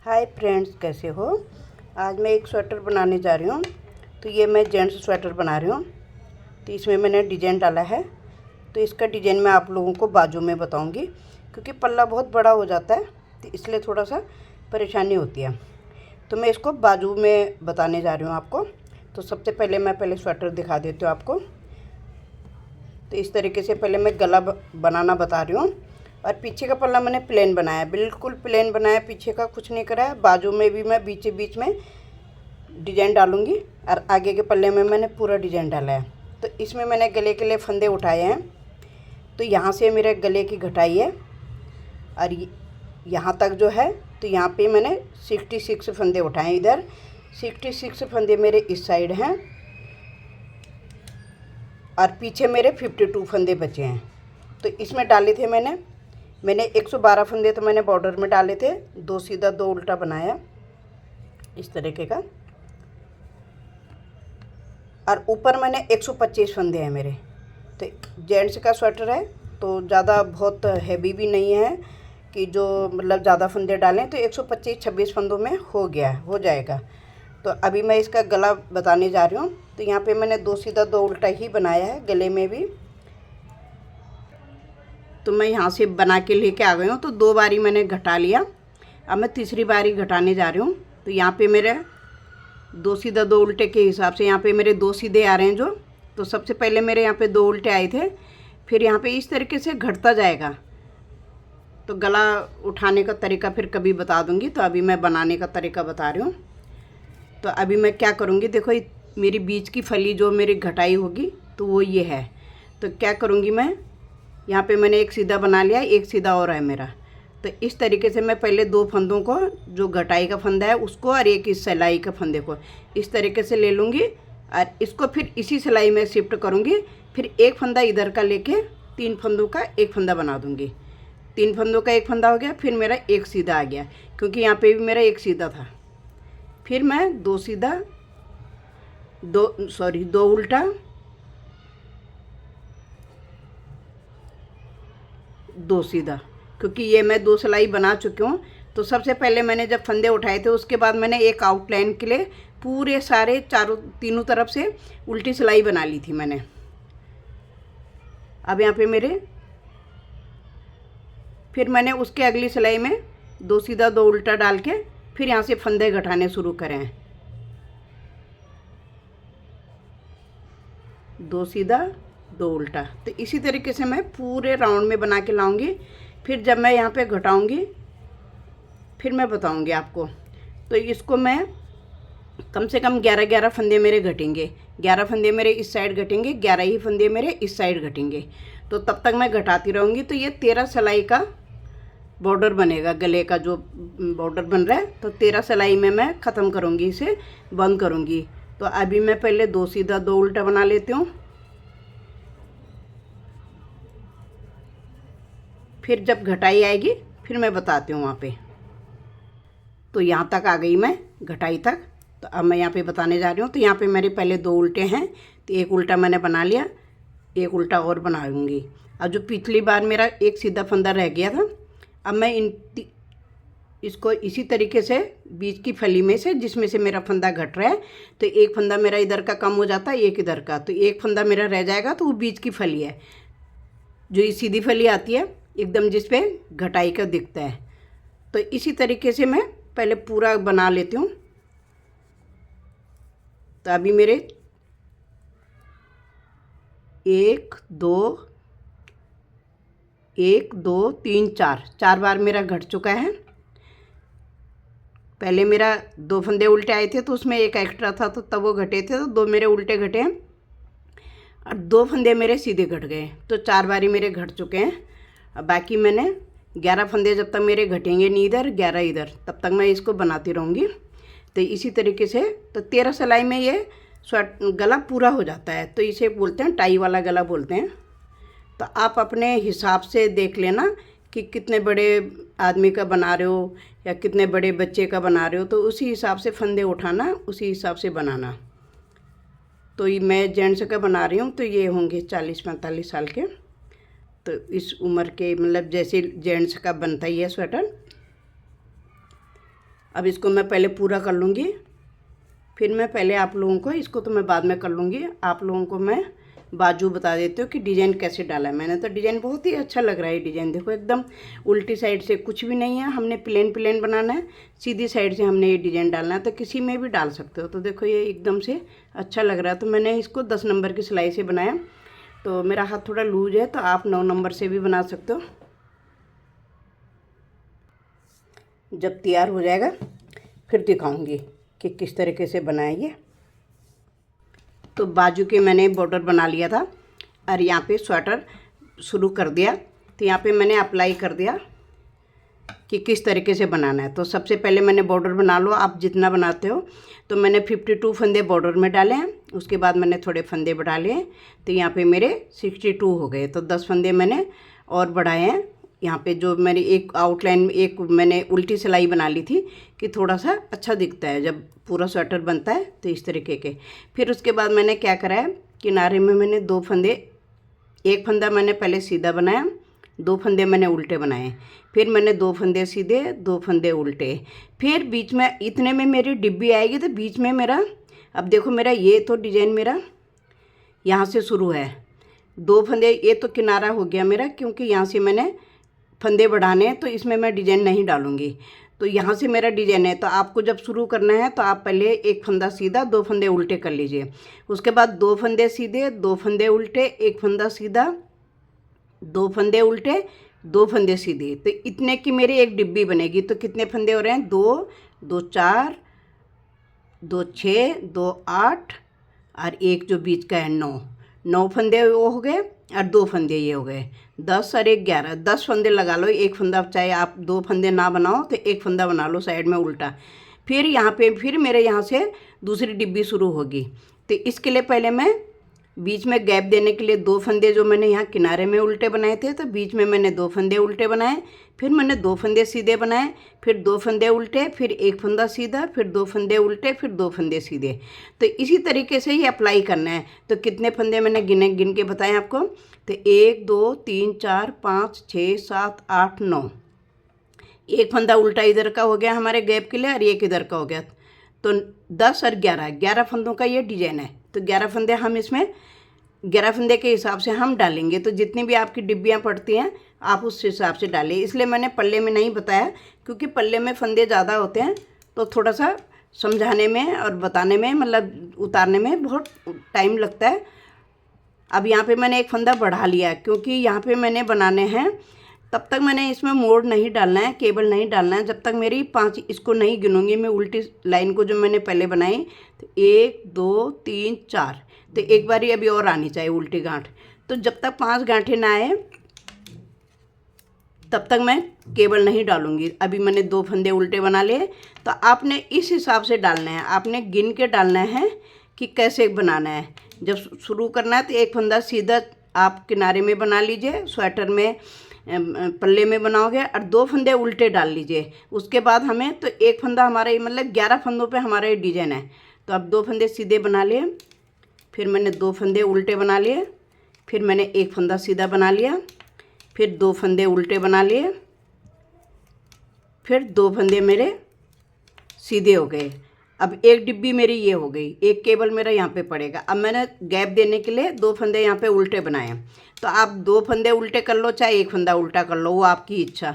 Hi friends, कैसे हो। आज मैं एक स्वेटर बनाने जा रही हूँ। तो ये मैं जेंट्स स्वेटर बना रही हूँ। तो इसमें मैंने डिजाइन डाला है। तो इसका डिजाइन मैं आप लोगों को बाजू में बताऊँगी, क्योंकि पल्ला बहुत बड़ा हो जाता है तो इसलिए थोड़ा सा परेशानी होती है। तो मैं इसको बाजू में बताने जा रही हूँ आपको। तो सबसे पहले मैं स्वेटर दिखा देती हूँ आपको। तो इस तरीके से पहले मैं गला बनाना बता रही हूँ। और पीछे का पल्ला मैंने प्लेन बनाया, बिल्कुल प्लेन बनाया, पीछे का कुछ नहीं करा है। बाजू में भी मैं बीच बीच में डिजाइन डालूंगी और आगे के पल्ले में मैंने पूरा डिजाइन डाला है। तो इसमें मैंने गले के लिए फंदे उठाए हैं। तो यहाँ से मेरे गले की घटाई है और यहाँ तक जो है, तो यहाँ पे मैंने 66 फंदे उठाए। इधर 66 फंदे मेरे इस साइड हैं और पीछे मेरे 52 फंदे बचे हैं। तो इसमें डाले थे मैंने 112 फंदे तो मैंने बॉर्डर में डाले थे। 2 सीधा 2 उल्टा बनाया इस तरीके का। और ऊपर मैंने 125 फंदे हैं मेरे। तो जेंट्स का स्वेटर है तो ज़्यादा बहुत हैवी भी नहीं है कि जो मतलब ज़्यादा फंदे डालें। तो 125-26 फंदों में हो जाएगा। तो अभी मैं इसका गला बताने जा रही हूँ। तो यहाँ पे मैंने 2 सीधा 2 उल्टा ही बनाया है गले में भी। तो मैं यहाँ से बना के लेके आ गई हूँ। तो 2 बारी मैंने घटा लिया, अब मैं तीसरी बारी घटाने जा रही हूँ। तो यहाँ पे मेरे 2 सीधा 2 उल्टे के हिसाब से यहाँ पे मेरे 2 सीधे आ रहे हैं जो। तो सबसे पहले मेरे यहाँ पे 2 उल्टे आए थे, फिर यहाँ पे इस तरीके से घटता जाएगा। तो गला उठाने का तरीका फिर कभी बता दूँगी। तो अभी मैं बनाने का तरीका बता रही हूँ। तो अभी मैं क्या करूँगी, देखो मेरी बीच की फली जो मेरी घटाई होगी तो वो ये है। तो क्या करूँगी मैं, यहाँ पे मैंने एक सीधा बना लिया, एक सीधा और है मेरा। तो इस तरीके से मैं पहले 2 फंदों को, जो घटाई का फंदा है उसको और एक इस सिलाई का फंदे को इस तरीके से ले लूँगी और इसको फिर इसी सिलाई में शिफ्ट करूँगी। फिर एक फंदा इधर का लेके 3 फंदों का एक फंदा बना दूँगी। 3 फंदों का एक फंदा हो गया, फिर मेरा एक सीधा आ गया, क्योंकि यहाँ पे भी मेरा एक सीधा था। फिर मैं 2 सीधा 2 उल्टा 2 सीधा, क्योंकि ये मैं 2 सिलाई बना चुकी हूँ। तो सबसे पहले मैंने जब फंदे उठाए थे उसके बाद मैंने एक आउटलाइन के लिए पूरे सारे तीनों तरफ से उल्टी सिलाई बना ली थी मैंने। अब यहाँ पे मेरे फिर मैंने उसके अगली सिलाई में 2 सीधा 2 उल्टा डाल के फिर यहाँ से फंदे घटाने शुरू करें। 2 सीधा 2 उल्टा। तो इसी तरीके से मैं पूरे राउंड में बना के लाऊंगी। फिर जब मैं यहाँ पे घटाऊंगी फिर मैं बताऊंगी आपको। तो इसको मैं कम से कम 11 फंदे मेरे घटेंगे। 11 फंदे मेरे इस साइड घटेंगे, 11 ही फंदे मेरे इस साइड घटेंगे। तो तब तक मैं घटाती रहूँगी। तो ये 13 सिलाई का बॉर्डर बनेगा, गले का जो बॉर्डर बन रहा है। तो 13 सिलाई में मैं ख़त्म करूँगी, इसे बंद करूँगी। तो अभी मैं पहले 2 सीधा 2 उल्टा बना लेती हूँ। फिर जब घटाई आएगी फिर मैं बताती हूँ वहाँ पे। तो यहाँ तक आ गई मैं घटाई तक। तो अब मैं यहाँ पे बताने जा रही हूँ। तो यहाँ पे मेरे पहले 2 उल्टे हैं, तो एक उल्टा मैंने बना लिया, एक उल्टा और बनाऊंगी। अब जो पिछली बार मेरा एक सीधा फंदा रह गया था, अब मैं इसको इसी तरीके से बीच की फली में से, जिसमें से मेरा फंदा घट रहा है, तो एक फंदा मेरा इधर का कम हो जाता है, एक इधर का। तो एक फंदा मेरा रह जाएगा, तो वो बीच की फली है, जो ये सीधी फली आती है एकदम, जिस पे घटाई का दिखता है। तो इसी तरीके से मैं पहले पूरा बना लेती हूँ। तो अभी मेरे 1 2 3 4 बार मेरा घट चुका है। पहले मेरा 2 फंदे उल्टे आए थे तो उसमें एक एक्स्ट्रा था, तो तब वो घटे थे। तो 2 मेरे उल्टे घटे हैं और 2 फंदे मेरे सीधे घट गए। तो 4 बारी मेरे घट चुके हैं। अब बाकी मैंने 11 फंदे जब तक मेरे घटेंगे नहीं इधर, 11 इधर, तब तक मैं इसको बनाती रहूँगी। तो इसी तरीके से तो 13 सिलाई में ये गला पूरा हो जाता है। तो इसे बोलते हैं टाई वाला गला बोलते हैं। तो आप अपने हिसाब से देख लेना कि कितने बड़े आदमी का बना रहे हो या कितने बड़े बच्चे का बना रहे हो, तो उसी हिसाब से फंदे उठाना, उसी हिसाब से बनाना। तो ये मैं जेंट्स का बना रही हूँ, तो ये होंगे 40-45 साल के। तो इस उम्र के, मतलब जैसे जेंट्स का बनता ही है स्वेटर, अब इसको मैं पहले पूरा कर लूँगी, फिर मैं पहले आप लोगों को इसको तो मैं बाद में कर लूँगी। आप लोगों को मैं बाजू बता देती हूँ कि डिज़ाइन कैसे डाला है मैंने। तो डिज़ाइन बहुत ही अच्छा लग रहा है। डिज़ाइन देखो एकदम उल्टी साइड से कुछ भी नहीं है, हमने प्लेन प्लेन बनाना है, सीधी साइड से हमने ये डिज़ाइन डालना है। तो किसी में भी डाल सकते हो। तो देखो ये एकदम से अच्छा लग रहा है। तो मैंने इसको 10 नंबर की सिलाई से बनाया। तो मेरा हाथ थोड़ा लूज है, तो आप 9 नंबर से भी बना सकते हो। जब तैयार हो जाएगा फिर दिखाऊंगी कि किस तरीके से बनाएंगे। तो बाजू के मैंने बॉर्डर बना लिया था और यहाँ पे स्वेटर शुरू कर दिया। तो यहाँ पे मैंने अप्लाई कर दिया कि किस तरीके से बनाना है। तो सबसे पहले मैंने बॉर्डर बना लो, आप जितना बनाते हो। तो मैंने 52 फंदे बॉर्डर में डाले हैं, उसके बाद मैंने थोड़े फंदे बढ़ा लिए। तो यहाँ पे मेरे 62 हो गए। तो 10 फंदे मैंने और बढ़ाए हैं। यहाँ पे जो मेरी एक आउटलाइन में एक मैंने उल्टी सिलाई बना ली थी कि थोड़ा सा अच्छा दिखता है जब पूरा स्वेटर बनता है। तो इस तरीके के फिर उसके बाद मैंने क्या करा है, किनारे में मैंने 2 फंदे, एक फंदा मैंने पहले सीधा बनाया, 2 फंदे मैंने उल्टे बनाए, फिर मैंने 2 फंदे सीधे, 2 फंदे उल्टे, फिर बीच में इतने में मेरी डिब्बी आएगी। तो बीच में मेरा, अब देखो मेरा ये तो डिज़ाइन मेरा यहाँ से शुरू है, 2 फंदे, ये तो किनारा हो गया मेरा, क्योंकि यहाँ से मैंने फंदे बढ़ाने हैं तो इसमें मैं डिज़ाइन नहीं डालूँगी। तो यहाँ से मेरा डिज़ाइन है। तो आपको जब शुरू करना है तो आप पहले एक फंदा सीधा, 2 फंदे उल्टे कर लीजिए। उसके बाद 2 फंदे सीधे, 2 फंदे उल्टे, एक फंदा सीधा, 2 फंदे उल्टे, 2 फंदे सीधे। तो इतने की मेरी एक डिब्बी बनेगी। तो कितने फंदे हो रहे हैं, 2, 2 4, 2 6, 2 8 और एक जो बीच का है 9 फंदे वो हो गए और 2 फंदे ये हो गए 10 और 1 11, 10 फंदे लगा लो। एक फंदा, चाहे आप 2 फंदे ना बनाओ तो एक फंदा बना लो साइड में उल्टा। फिर यहाँ पे फिर मेरे यहाँ से दूसरी डिब्बी शुरू होगी। तो इसके लिए पहले मैं बीच में गैप देने के लिए 2 फंदे जो मैंने यहाँ किनारे में उल्टे बनाए थे, तो बीच में मैंने 2 फंदे उल्टे बनाए, फिर मैंने 2 फंदे सीधे बनाए, फिर 2 फंदे उल्टे, फिर एक फंदा सीधा, फिर 2 फंदे उल्टे, फिर 2 फंदे सीधे। तो इसी तरीके से ही अप्लाई करना है। तो कितने फंदे मैंने गिन के बताएं आपको। तो 1 2 3 4 5 6 7 8 9, एक फंदा उल्टा इधर का हो गया हमारे गैप के लिए और एक इधर का हो गया। तो 10 और 11 फंदों का ये डिज़ाइन है। तो 11 फंदे हम इसमें 11 फंदे के हिसाब से हम डालेंगे। तो जितनी भी आपकी डिब्बियाँ पड़ती हैं आप उस हिसाब से डालिए। इसलिए मैंने पल्ले में नहीं बताया, क्योंकि पल्ले में फंदे ज़्यादा होते हैं तो थोड़ा सा समझाने में और बताने में, मतलब उतारने में बहुत टाइम लगता है। अब यहाँ पे मैंने एक फंदा बढ़ा लिया, क्योंकि यहाँ पे मैंने बनाने हैं, तब तक मैंने इसमें मोड़ नहीं डालना है, केबल नहीं डालना है, जब तक मेरी 5 इसको नहीं गिनूंगी मैं उल्टी लाइन को जो मैंने पहले बनाई। तो 1 2 3 4, तो एक बारी अभी और आनी चाहिए उल्टी गांठ। तो जब तक 5 गांठें ना आए तब तक मैं केबल नहीं डालूंगी। अभी मैंने 2 फंदे उल्टे बना लिए। तो आपने इस हिसाब से डालना है, आपने गिन के डालना है कि कैसे बनाना है। जब शुरू करना है तो एक फंदा सीधा आप किनारे में बना लीजिए, स्वेटर में पल्ले में बनाओगे, और 2 फंदे उल्टे डाल लीजिए। उसके बाद हमें तो एक फंदा हमारा मतलब 11 फंदों पे हमारा ये डिज़ाइन है। तो अब 2 फंदे सीधे बना लिए, फिर मैंने 2 फंदे उल्टे बना लिए, फिर मैंने एक फंदा सीधा बना लिया, फिर 2 फंदे उल्टे बना लिए, फिर 2 फंदे मेरे सीधे हो गए। अब एक डिब्बी मेरी ये हो गई, एक केबल मेरा यहाँ पे पड़ेगा। अब मैंने गैप देने के लिए 2 फंदे यहाँ पे उल्टे बनाए। तो आप 2 फंदे उल्टे कर लो, चाहे एक फंदा उल्टा कर लो, वो आपकी इच्छा।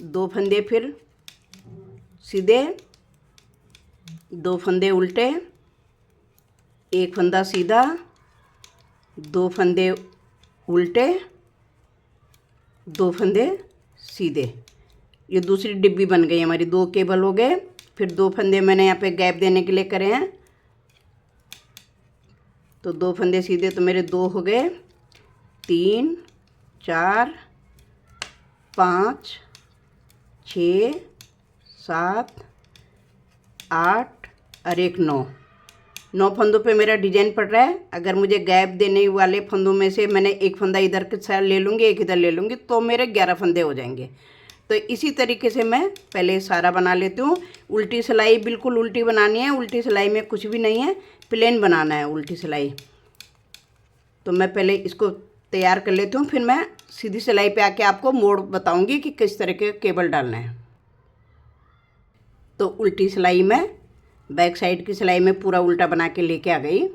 2 फंदे फिर सीधे, 2 फंदे उल्टे, एक फंदा सीधा, 2 फंदे उल्टे, 2 फंदे सीधे। ये दूसरी डिब्बी बन गई हमारी, 2 केबल हो गए। फिर 2 फंदे मैंने यहाँ पे गैप देने के लिए करे हैं। तो 2 फंदे सीधे तो मेरे 2 हो गए, 3 4 5 6 7 8 और एक 9 फंदों पे मेरा डिजाइन पड़ रहा है। अगर मुझे गैप देने वाले फंदों में से मैंने एक फंदा इधर के साइड ले लूँगी, एक इधर ले लूँगी, तो मेरे 11 फंदे हो जाएंगे। तो इसी तरीके से मैं पहले सारा बना लेती हूँ। उल्टी सिलाई बिल्कुल उल्टी बनानी है, उल्टी सिलाई में कुछ भी नहीं है, प्लेन बनाना है उल्टी सिलाई। तो मैं पहले इसको तैयार कर लेती हूँ, फिर मैं सीधी सिलाई पे आके आपको मोड़ बताऊँगी कि किस तरह के केबल डालना है। तो उल्टी सिलाई में बैक साइड की सिलाई में पूरा उल्टा बना के लेके आ गई।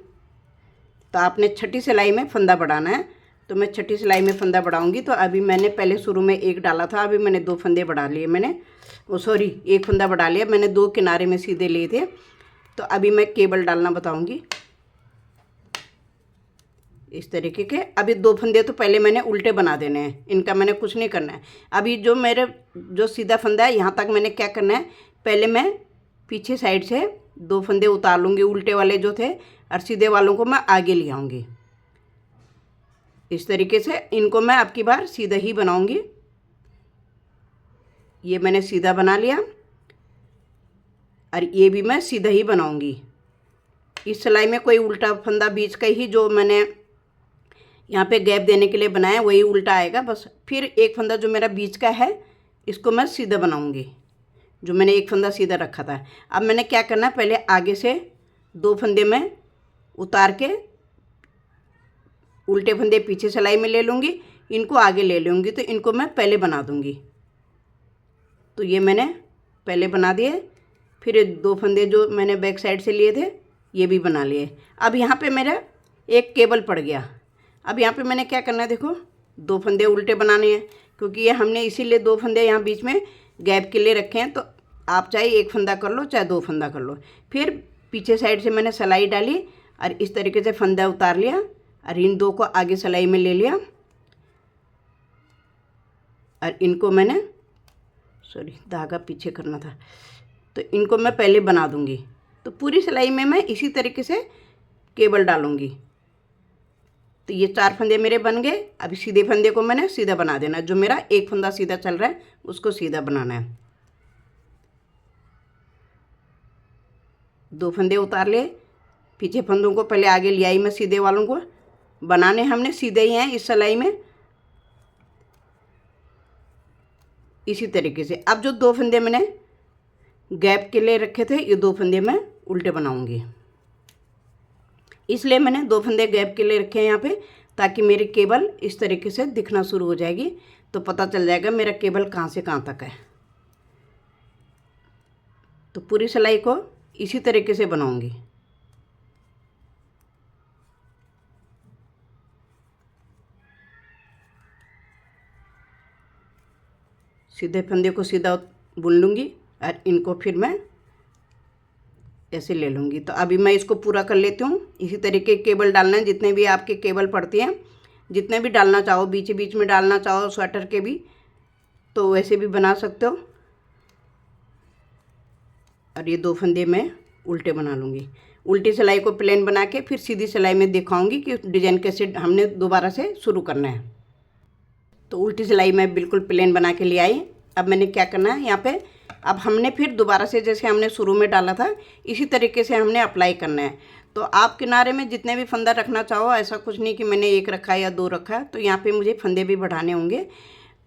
तो आपने छठी सिलाई में फंदा बढ़ाना है, तो मैं छठी सिलाई में फंदा बढ़ाऊंगी। तो अभी मैंने पहले शुरू में एक डाला था, अभी मैंने 2 फंदे बढ़ा लिए, मैंने एक फंदा बढ़ा लिया, मैंने 2 किनारे में सीधे लिए थे। तो अभी मैं केबल डालना बताऊंगी इस तरीके के। अभी 2 फंदे तो पहले मैंने उल्टे बना देने हैं, इनका मैंने कुछ नहीं करना है। अभी जो मेरे जो सीधा फंदा है यहाँ तक मैंने क्या करना है, पहले मैं पीछे साइड से 2 फंदे उतार लूँगी उल्टे वाले जो थे, और सीधे वालों को मैं आगे ले आऊँगी इस तरीके से। इनको मैं अब की बार सीधा ही बनाऊँगी। ये मैंने सीधा बना लिया और ये भी मैं सीधा ही बनाऊँगी। इस सिलाई में कोई उल्टा फंदा बीच का ही जो मैंने यहाँ पे गैप देने के लिए बनाया वही उल्टा आएगा बस। फिर एक फंदा जो मेरा बीच का है इसको मैं सीधा बनाऊँगी, जो मैंने एक फंदा सीधा रखा था। अब मैंने क्या करना है, पहले आगे से 2 फंदे में उतार के उल्टे फंदे पीछे सिलाई में ले लूँगी, इनको आगे ले लूँगी, तो इनको मैं पहले बना दूँगी। तो ये मैंने पहले बना दिए। फिर 2 फंदे जो मैंने बैक साइड से लिए थे ये भी बना लिए। अब यहाँ पे मेरा एक केबल पड़ गया। अब यहाँ पे मैंने क्या करना है, देखो 2 फंदे उल्टे बनाने हैं, क्योंकि ये हमने इसीलिए 2 फंदे यहाँ बीच में गैप के लिए रखे हैं। तो आप चाहे एक फंदा कर लो चाहे 2 फंदा कर लो। फिर पीछे साइड से मैंने सिलाई डाली और इस तरीके से फंदा उतार लिया और इन 2 को आगे सिलाई में ले लिया और इनको मैंने धागा पीछे करना था, तो इनको मैं पहले बना दूंगी। तो पूरी सिलाई में मैं इसी तरीके से केबल डालूंगी। तो ये 4 फंदे मेरे बन गए। अभी सीधे फंदे को मैंने सीधा बना देना, जो मेरा एक फंदा सीधा चल रहा है उसको सीधा बनाना है। 2 फंदे उतार लिए, पीछे फंदों को पहले आगे ले आई मैं, सीधे वालों को बनाने हमने सीधे ही हैं इस सिलाई में इसी तरीके से। अब जो 2 फंदे मैंने गैप के लिए रखे थे ये 2 फंदे मैं उल्टे बनाऊंगी, इसलिए मैंने 2 फंदे गैप के लिए रखे हैं यहाँ पे, ताकि मेरी केबल इस तरीके से दिखना शुरू हो जाएगी, तो पता चल जाएगा मेरा केबल कहाँ से कहाँ तक है। तो पूरी सिलाई को इसी तरीके से बनाऊंगी। सीधे फंदे को सीधा बुन लूँगी और इनको फिर मैं ऐसे ले लूँगी। तो अभी मैं इसको पूरा कर लेती हूँ। इसी तरीके केबल डालना है, जितने भी आपके केबल पड़ती हैं, जितने भी डालना चाहो, बीच बीच में डालना चाहो स्वेटर के भी, तो वैसे भी बना सकते हो। और ये 2 फंदे मैं उल्टे बना लूँगी। उल्टी सिलाई को प्लेन बना के फिर सीधी सिलाई में दिखाऊंगी कि डिजाइन कैसे हमने दोबारा से शुरू करना है। तो उल्टी सिलाई में बिल्कुल प्लेन बना के ले आई। अब मैंने क्या करना है, यहाँ पे अब हमने फिर दोबारा से जैसे हमने शुरू में डाला था इसी तरीके से हमने अप्लाई करना है। तो आप किनारे में जितने भी फंदा रखना चाहो, ऐसा कुछ नहीं कि मैंने 1 रखा है या 2 रखा है। तो यहाँ पे मुझे फंदे भी बढ़ाने होंगे,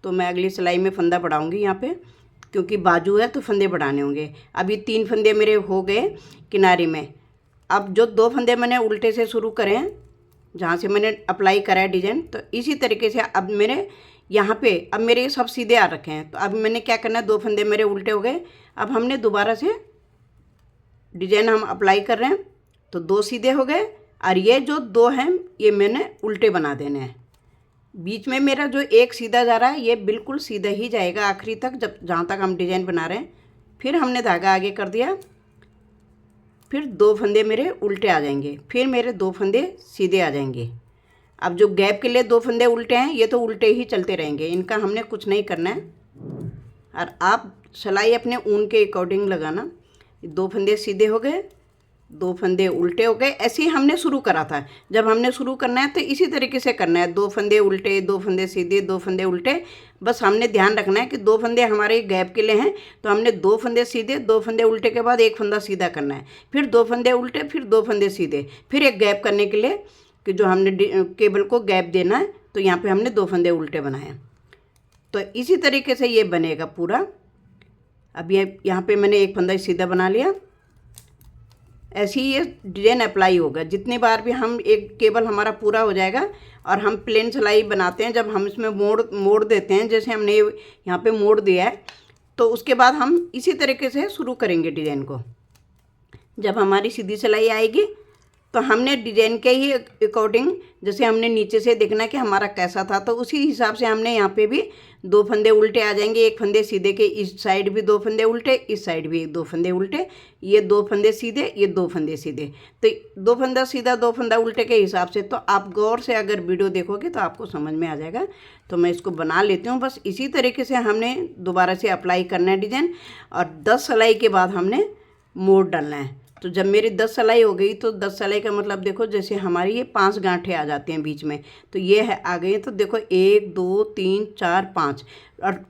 तो मैं अगली सिलाई में फंदा बढ़ाऊँगी यहाँ पे, क्योंकि बाजू है तो फंदे बढ़ाने होंगे। अभी 3 फंदे मेरे हो गए किनारे में। अब जो 2 फंदे मैंने उल्टे से शुरू करे हैं जहाँ से मैंने अप्लाई करा है डिजाइन, तो इसी तरीके से अब मेरे यहाँ पे अब मेरे सब सीधे आ रखे हैं। तो अब मैंने क्या करना है, 2 फंदे मेरे उल्टे हो गए। अब हमने दोबारा से डिजाइन हम अप्लाई कर रहे हैं, तो 2 सीधे हो गए और ये जो 2 हैं ये मैंने उल्टे बना देने हैं। बीच में मेरा जो एक सीधा जा रहा है ये बिल्कुल सीधा ही जाएगा आखिरी तक, जब जहाँ तक हम डिजाइन बना रहे हैं। फिर हमने धागा आगे कर दिया, फिर 2 फंदे मेरे उल्टे आ जाएंगे, फिर मेरे 2 फंदे सीधे आ जाएंगे। अब जो गैप के लिए 2 फंदे उल्टे हैं ये तो उल्टे ही चलते रहेंगे, इनका हमने कुछ नहीं करना है। और आप सिलाई अपने ऊन के अकॉर्डिंग लगाना। 2 फंदे सीधे हो गए, 2 फंदे उल्टे हो गए। ऐसे ही हमने शुरू करा था। जब हमने शुरू करना है तो इसी तरीके से करना है, 2 फंदे उल्टे, 2 फंदे सीधे, 2 फंदे उल्टे। बस हमने ध्यान रखना है कि 2 फंदे हमारे गैप के लिए हैं, तो हमने 2 फंदे सीधे, 2 फंदे उल्टे के बाद 1 फंदा सीधा करना है, फिर 2 फंदे उल्टे, फिर 2 फंदे सीधे, फिर एक गैप करने के लिए कि जो हमने केबल को गैप देना है, तो यहाँ पे हमने 2 फंदे उल्टे बनाए। तो इसी तरीके से ये बनेगा पूरा। अब ये यहाँ पे मैंने 1 फंदा सीधा बना लिया। ऐसे ही ये डिजाइन अप्लाई होगा। जितनी बार भी हम एक केबल हमारा पूरा हो जाएगा और हम प्लेन सिलाई बनाते हैं, जब हम इसमें मोड़ देते हैं, जैसे हमने यहाँ पे मोड़ दिया है, तो उसके बाद हम इसी तरीके से शुरू करेंगे डिज़ाइन को। जब हमारी सीधी सिलाई आएगी तो हमने डिजाइन के ही अकॉर्डिंग, जैसे हमने नीचे से देखना कि हमारा कैसा था, तो उसी हिसाब से हमने यहाँ पे भी 2 फंदे उल्टे आ जाएंगे। एक फंदे सीधे के, इस साइड भी 2 फंदे उल्टे, इस साइड भी 2 फंदे उल्टे, ये 2 फंदे सीधे, ये 2 फंदे सीधे। तो 2 फंदा सीधा 2 फंदा उल्टे के हिसाब से, तो आप गौर से अगर वीडियो देखोगे तो आपको समझ में आ जाएगा। तो मैं इसको बना लेती हूँ। बस इसी तरीके से हमने दोबारा से अप्लाई करना है डिजाइन, और 10 सिलाई के बाद हमने मोड़ डालना है। तो जब मेरी 10 सिलाई हो गई, तो 10 सिलाई का मतलब देखो, जैसे हमारी ये 5 गांठें आ जाते हैं बीच में, तो ये है आ गई। तो देखो 1 2 3 4 5, और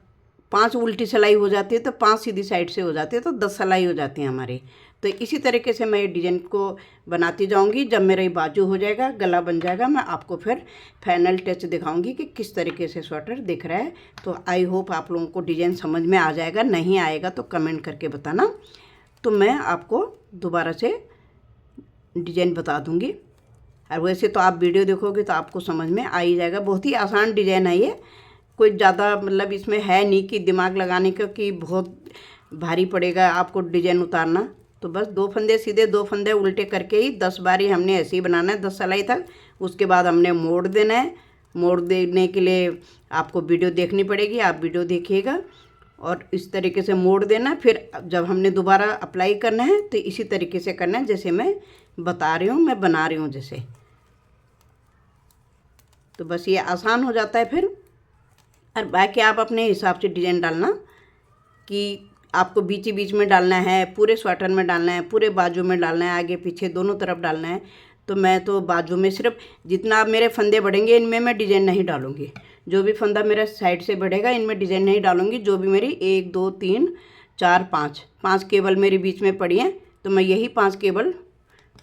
5 उल्टी सिलाई हो जाती है, तो 5 सीधी साइड से हो जाती है, तो 10 सिलाई हो जाती है हमारी। तो इसी तरीके से मैं ये डिजाइन को बनाती जाऊंगी। जब मेरा ये बाजू हो जाएगा, गला बन जाएगा, मैं आपको फिर फाइनल टच दिखाऊंगी कि किस तरीके से स्वेटर दिख रहा है। तो आई होप आप लोगों को डिजाइन समझ में आ जाएगा। नहीं आएगा तो कमेंट करके बताना, तो मैं आपको दोबारा से डिजाइन बता दूंगी। और वैसे तो आप वीडियो देखोगे तो आपको समझ में आ ही जाएगा। बहुत ही आसान डिजाइन है ये, कोई ज़्यादा मतलब इसमें है नहीं कि दिमाग लगाने का कि बहुत भारी पड़ेगा आपको डिजाइन उतारना। तो बस 2 फंदे सीधे 2 फंदे उल्टे करके ही 10 बारी हमने ऐसे ही बनाना है, 10 सिलाई तक। उसके बाद हमने मोड़ देना है। मोड़ देने के लिए आपको वीडियो देखनी पड़ेगी, आप वीडियो देखिएगा और इस तरीके से मोड़ देना। फिर जब हमने दोबारा अप्लाई करना है तो इसी तरीके से करना है, जैसे मैं बता रही हूँ, मैं बना रही हूँ जैसे। तो बस ये आसान हो जाता है फिर। और बाकी आप अपने हिसाब से डिजाइन डालना कि आपको बीच ही बीच में डालना है, पूरे स्वेटर में डालना है, पूरे बाजू में डालना है, आगे पीछे दोनों तरफ डालना है। तो मैं तो बाजू में सिर्फ जितना आप मेरे फंदे बढ़ेंगे इनमें मैं डिजाइन नहीं डालूंगी। जो भी फंदा मेरा साइड से बढ़ेगा इनमें डिजाइन नहीं डालूंगी। जो भी मेरी 1 2 3 4 5 केबल मेरी बीच में पड़ी हैं, तो मैं यही 5 केबल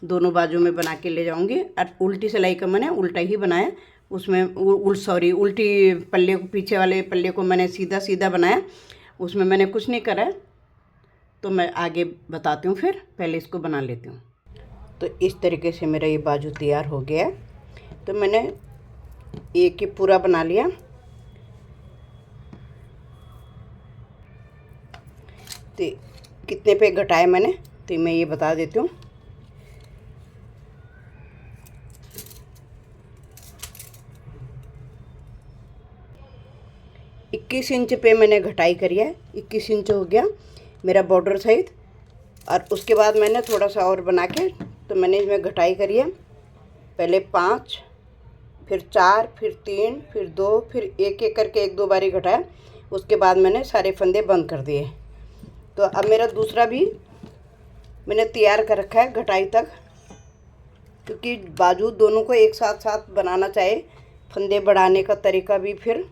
दोनों बाजू में बना के ले जाऊंगी। और उल्टी सिलाई का मैंने उल्टा ही बनाया, उसमें उल्टी पल्ले को, पीछे वाले पल्ले को मैंने सीधा सीधा बनाया, उसमें मैंने कुछ नहीं करा। तो मैं आगे बताती हूँ, फिर पहले इसको बना लेती हूँ। तो इस तरीके से मेरा ये बाजू तैयार हो गया है। तो मैंने एक ही पूरा बना लिया। तो कितने पे घटाए मैंने, तो मैं ये बता देती हूँ। इक्कीस इंच पे मैंने घटाई करी है। 21 इंच हो गया मेरा बॉर्डर सहित। और उसके बाद मैंने थोड़ा सा और बना के, तो मैंने इसमें घटाई करी है। पहले 5, फिर 4, फिर 3, फिर 2, फिर एक एक करके 1 2 बारी घटाया। उसके बाद मैंने सारे फंदे बंद कर दिए। तो अब मेरा दूसरा भी मैंने तैयार कर रखा है घटाई तक, क्योंकि बाजू दोनों को एक साथ साथ बनाना चाहे। फंदे बढ़ाने का तरीका भी फिर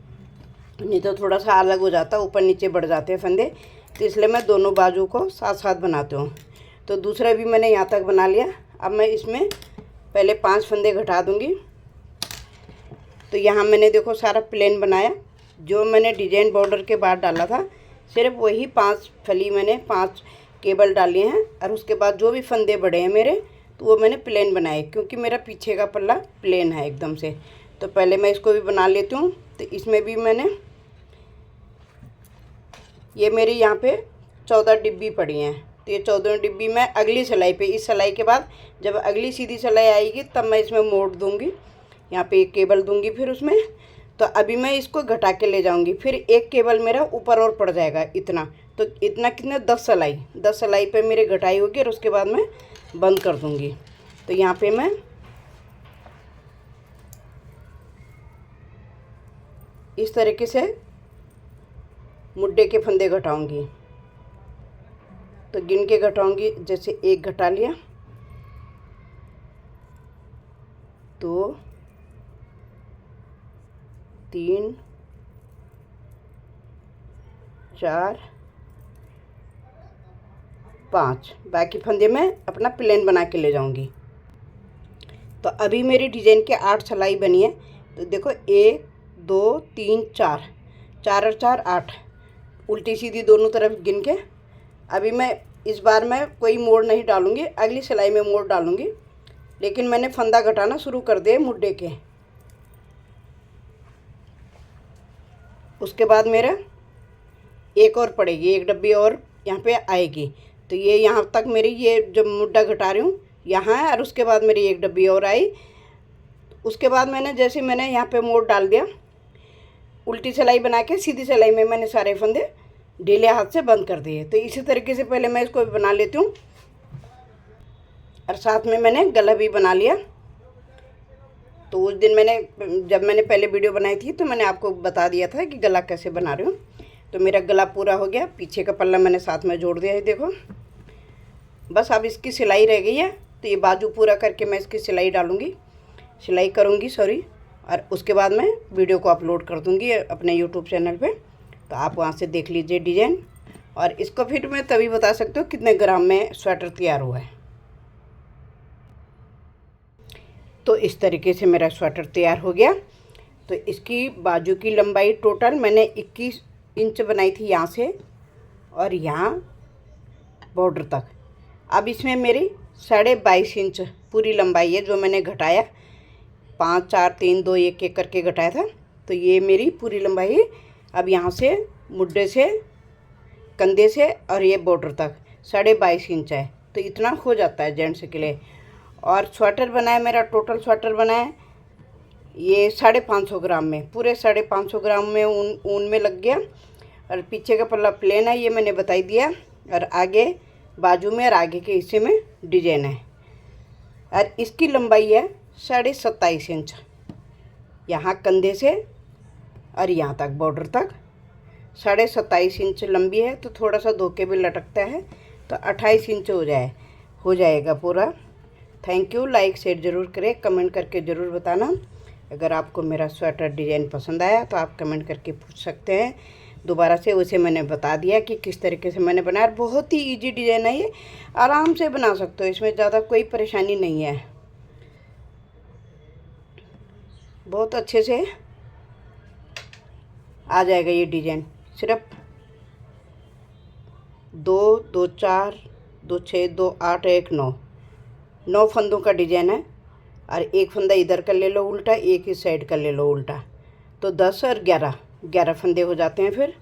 नहीं तो थोड़ा सा अलग हो जाता, ऊपर नीचे बढ़ जाते हैं फंदे। तो इसलिए मैं दोनों बाजू को साथ साथ बनाती हूँ। तो दूसरा भी मैंने यहाँ तक बना लिया। अब मैं इसमें पहले 5 फंदे घटा दूँगी। तो यहाँ मैंने देखो सारा प्लेन बनाया। जो मैंने डिजाइन बॉर्डर के बाद डाला था, सिर्फ वही 5 फली मैंने 5 केबल डाली हैं। और उसके बाद जो भी फंदे बढ़े हैं मेरे, तो वो मैंने प्लेन बनाए, क्योंकि मेरा पीछे का पल्ला प्लेन है एकदम से। तो पहले मैं इसको भी बना लेती हूँ। तो इसमें भी मैंने, ये मेरी यहाँ पे 14 डिब्बी पड़ी हैं। तो ये 14 डिब्बी मैं अगली सिलाई पे, इस सिलाई के बाद जब अगली सीधी सिलाई आएगी तब मैं इसमें मोड़ दूँगी। यहाँ पे एक केबल दूँगी फिर उसमें। तो अभी मैं इसको घटा के ले जाऊँगी। फिर एक केबल मेरा ऊपर और पड़ जाएगा इतना। तो इतना कितने 10 सिलाई पे मेरी घटाई होगी, और उसके बाद मैं बंद कर दूँगी। तो यहाँ पे मैं इस तरीके से मुड्डे के फंदे घटाऊंगी। तो गिन के घटाऊंगी, जैसे 1 घटा लिया, 2 3 4 5। बाकी फंदे मैं अपना प्लेन बना के ले जाऊंगी। तो अभी मेरी डिजाइन के 8 सिलाई बनी है। तो देखो 1 2 3 4, 4 और 4 8, उल्टी सीधी दोनों तरफ गिन के। अभी मैं इस बार मैं कोई मोड़ नहीं डालूंगी, अगली सिलाई में मोड़ डालूंगी। लेकिन मैंने फंदा घटाना शुरू कर दिए मुड्डे के। उसके बाद मेरा एक और पड़ेगी, एक डब्बी और यहाँ पे आएगी। तो ये यहाँ तक मेरी ये जो मुड्ढा घटा रही हूँ यहाँ है, और उसके बाद मेरी एक डब्बी और आई। उसके बाद मैंने जैसे मैंने यहाँ पे मोड़ डाल दिया, उल्टी सिलाई बना के सीधी सिलाई में मैंने सारे फंदे ढीले हाथ से बंद कर दिए। तो इसी तरीके से पहले मैं इसको बना लेती हूँ, और साथ में मैंने गला भी बना लिया। तो उस दिन जब मैंने पहले वीडियो बनाई थी तो मैंने आपको बता दिया था कि गला कैसे बना रही हूँ। तो मेरा गला पूरा हो गया, पीछे का पल्ला मैंने साथ में जोड़ दिया है, देखो। बस अब इसकी सिलाई रह गई है, तो ये बाजू पूरा करके मैं इसकी सिलाई करूँगी सॉरी। और उसके बाद मैं वीडियो को अपलोड कर दूँगी अपने यूट्यूब चैनल पे, तो आप वहाँ से देख लीजिए डिज़ाइन। और इसको फिर मैं तभी बता सकती हूँ कितने ग्राम में स्वेटर तैयार हुआ है। तो इस तरीके से मेरा स्वेटर तैयार हो गया। तो इसकी बाजू की लंबाई टोटल मैंने 21 इंच बनाई थी यहाँ से और यहाँ बॉर्डर तक। अब इसमें मेरी 22.5 इंच पूरी लंबाई है, जो मैंने घटाया 5 4 3 2 1 1 करके घटाया था। तो ये मेरी पूरी लंबाई है। अब यहाँ से मुड्ढे से कंधे से और ये बॉर्डर तक 22.5 इंच है। तो इतना हो जाता है जेंट्स के लिए। और स्वेटर बनाया, मेरा टोटल स्वेटर बनाया ये 550 ग्राम में, पूरे 550 ग्राम में ऊन में लग गया। और पीछे का पल्ला प्लेन है, ये मैंने बताई दिया। और आगे बाजू में और आगे के हिस्से में डिजाइन है। और इसकी लंबाई है 27.5 इंच, यहाँ कंधे से और यहाँ तक बॉर्डर तक 27.5 इंच लंबी है। तो थोड़ा सा धोके भी लटकता है, तो 28 इंच हो जाएगा पूरा। Thank you. लाइक शेयर ज़रूर करें, कमेंट करके ज़रूर बताना। अगर आपको मेरा स्वेटर डिज़ाइन पसंद आया तो आप कमेंट करके पूछ सकते हैं दोबारा से। उसे मैंने बता दिया कि किस तरीके से मैंने बनाया। बहुत ही इजी डिज़ाइन है, ये आराम से बना सकते हो, इसमें ज़्यादा कोई परेशानी नहीं है। बहुत अच्छे से आ जाएगा ये डिज़ाइन। सिर्फ 2 2 4 2 6 2 8 1 9 फंदों का डिज़ाइन है। और एक फंदा इधर कर ले लो उल्टा, एक इस साइड कर ले लो उल्टा, तो 10 और 11 फंदे हो जाते हैं फिर।